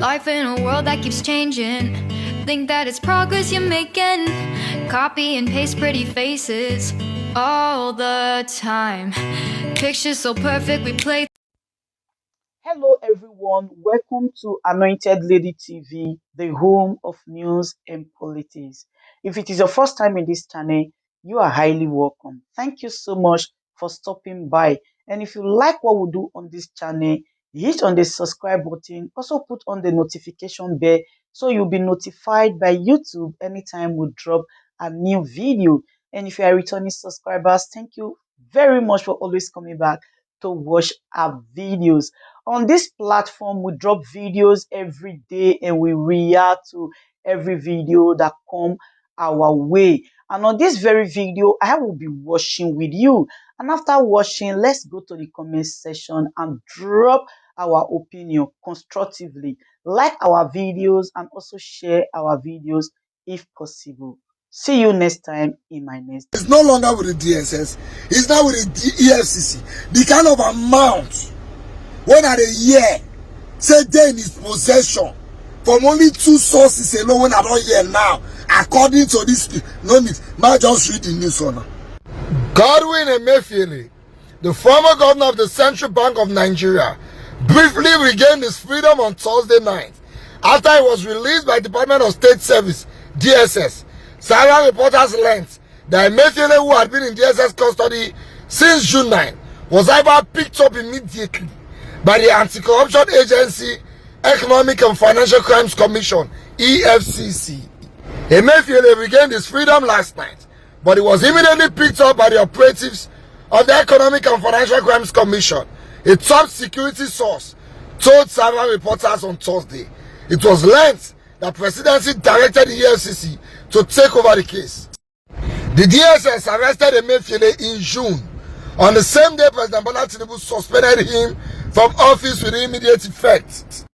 Life in a world that keeps changing. Think that it's progress you're making. Copy and paste pretty faces all the time. Pictures so perfect we play. Hello everyone, welcome to Anointed Lady TV, the home of news and politics. If it is your first time in this channel, you are highly welcome. Thank you so much for stopping by. And if you like what we do on this channel, hit on the subscribe button, also put on the notification bell so you'll be notified by YouTube anytime we drop a new video. And if you are returning subscribers, thank you very much for always coming back to watch our videos. On this platform, we drop videos every day and we react to every video that come our way. And on this very video, I will be watching with you. And after watching, let's go to the comment section and drop our opinion constructively. Like our videos and also share our videos if possible. See you next time in my next. It's no longer with the DSS. It's now with the EFCC. The kind of amount when at a year say they in his possession from only 2 sources alone when I don't hear now. According to this, no need. Might just read the news on. Godwin EMEFIELE, the former governor of the Central Bank of Nigeria, briefly regained his freedom on Thursday night after he was released by Department of State Service (DSS). Several reporters learned that EMEFIELE, who had been in DSS custody since June 9, was either picked up immediately by the Anti-Corruption Agency, Economic and Financial Crimes Commission (EFCC). EMEFIELE regained his freedom last night, but he was immediately picked up by the operatives of the Economic and Financial Crimes Commission. A top security source told several reporters on Thursday it was learned that Presidency directed the EFCC to take over the case. The DSS arrested EMEFIELE in June. On the same day, President Bola Tinubu suspended him from office with immediate effect.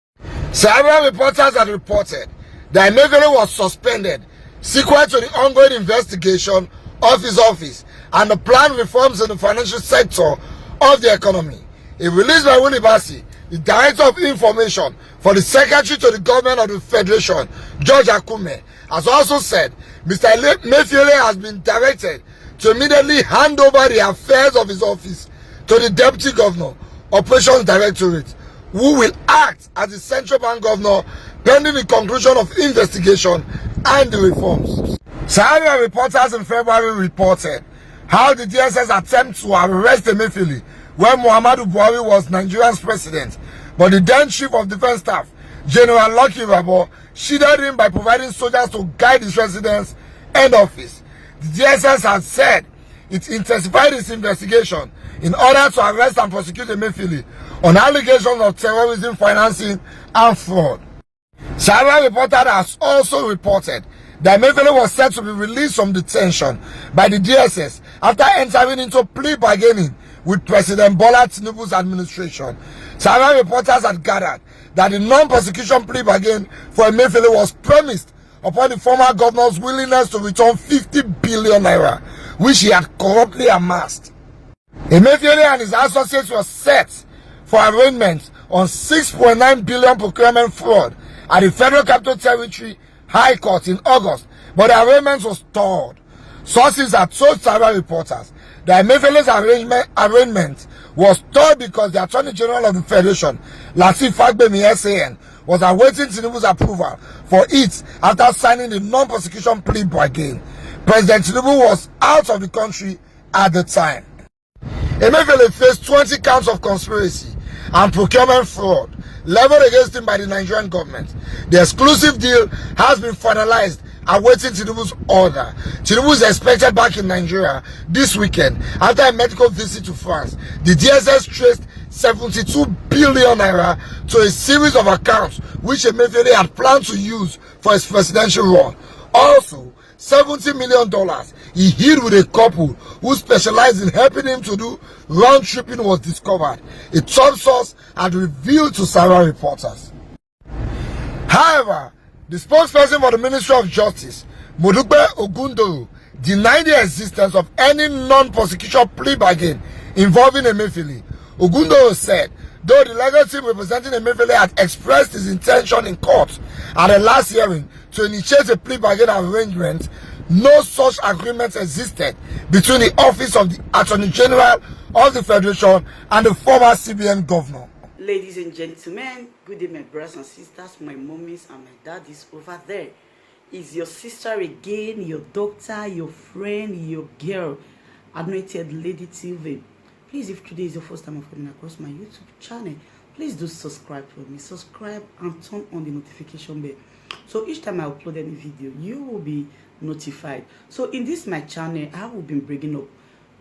Several reporters had reported that EMEFIELE was suspended sequent to the ongoing investigation of his office and the planned reforms in the financial sector of the economy. A release by Willie Bassi, the Director of Information for the Secretary to the Government of the Federation, George Akume, has also said Mr. EMEFIELE has been directed to immediately hand over the affairs of his office to the Deputy Governor, Operations Directorate, who will act as the Central Bank Governor pending the conclusion of investigation and the reforms. Several reporters in February reported how the DSS attempted to arrest EMEFIELE when Muhammadu Buhari was Nigeria's president, but the then Chief of Defense Staff, General Lucky Rabo, shielded him by providing soldiers to guide his residence and office. The DSS has said it intensified its investigation in order to arrest and prosecute EMEFIELE on allegations of terrorism financing and fraud. Several reporters has also reported that EMEFIELE was set to be released from detention by the DSS after entering into plea bargaining with President Bola Tinubu's administration. Several reporters had gathered that the non-prosecution plea bargain for EMEFIELE was premised upon the former governor's willingness to return 50 billion naira, which he had corruptly amassed. EMEFIELE and his associates were set for arraignment on 6.9 billion procurement fraud at the Federal Capital Territory High Court in August, but the arraignment was stalled. Sources had told several reporters that EMEFIELE's arraignment was stalled because the Attorney General of the Federation, Fl3w SAN, was awaiting Tinubu's approval for it after signing the non-prosecution plea bargain. President Tinubu was out of the country at the time. EMEFIELE faced 20 counts of conspiracy and procurement fraud leveled against him by the Nigerian government. The exclusive deal has been finalized, awaiting Tinubu's order. Tinubu is expected back in Nigeria this weekend after a medical visit to France. The DSS traced 72 billion naira to a series of accounts which EMEFIELE had planned to use for his presidential run. Also, $70 million he hid with a couple who specialized in helping him to do round tripping was discovered. A top source had revealed to several reporters. However, the spokesperson for the Ministry of Justice, Modupe Ogundoro, denied the existence of any non-prosecution plea bargain involving EMEFIELE. Ogundoro said Though the legal team representing EMEFIELE had expressed his intention in court at the last hearing to initiate a plea bargain arrangement, no such agreement existed between the office of the Attorney General of the Federation and the former CBN governor. Ladies and gentlemen, good day, my brothers and sisters, my mummies and my daddies over there. Is your sister again, your doctor, your friend, your girl, Anointed Lady TV. Please, if today is your first time of coming across my YouTube channel, please do subscribe for me. Subscribe and turn on the notification bell. So each time I upload any video, you will be notified. So in this my channel, I will be bringing up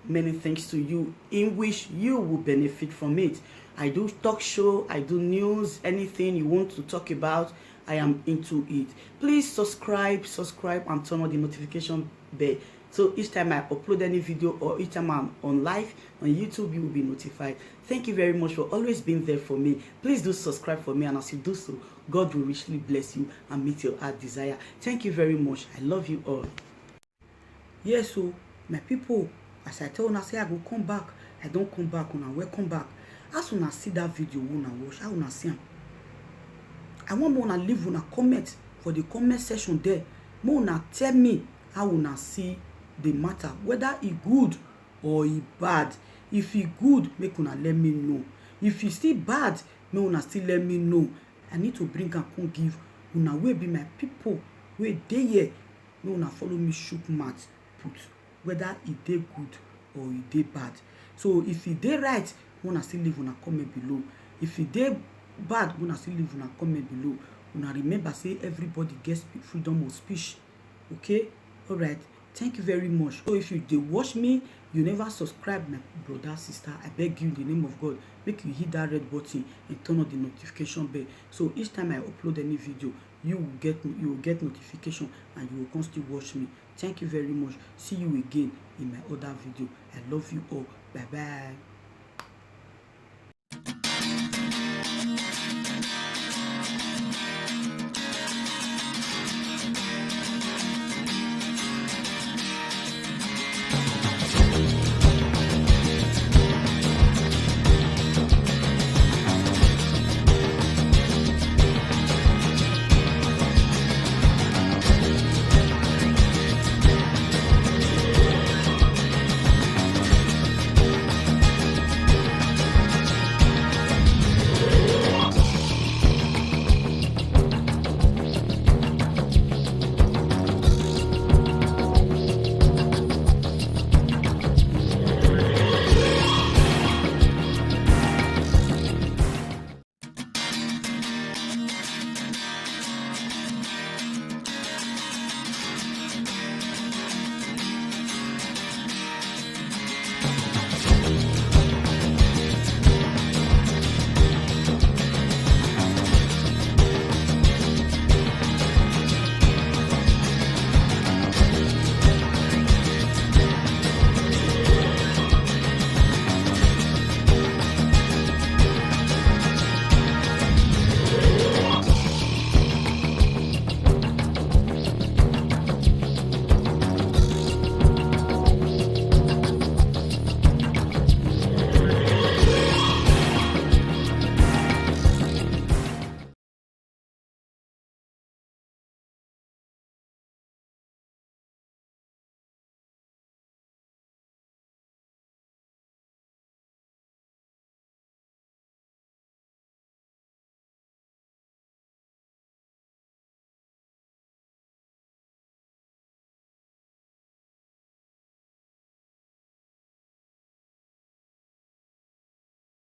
many things to you in which you will benefit from it. I do talk show, I do news, anything you want to talk about, I am into it. Please subscribe and turn on the notification bell. So each time I upload any video or each time I'm on live on YouTube, you will be notified. Thank you very much for always being there for me. Please do subscribe for me, and as you do so, God will richly bless you and meet your heart desire. Thank you very much. I love you all. Yes, so my people, as I tell una say I go come back, I don't come back, una welcome back. As una see that video, una watch, how una see am. I want una leave una comment for the comment section there. Una tell me how una see the matter, whether it good or it bad. If it good, make una let me know. If it still bad, make una still let me know. I need to bring and come give una wey be my people wey dey here. Make una follow me shoot mouth put whether it dey good or it dey bad. So if it dey right, una still leave una comment below. If it dey bad, una still leave una comment below. Una remember say everybody gets freedom of speech. Okay, all right. Thank you very much. So if you dey watch me, you never subscribe, my brother, sister, I beg you in the name of God, make you hit that red button and turn on the notification bell. So each time I upload any video, you will get notification and you will constantly watch me. Thank you very much. See you again in my other video. I love you all. Bye bye.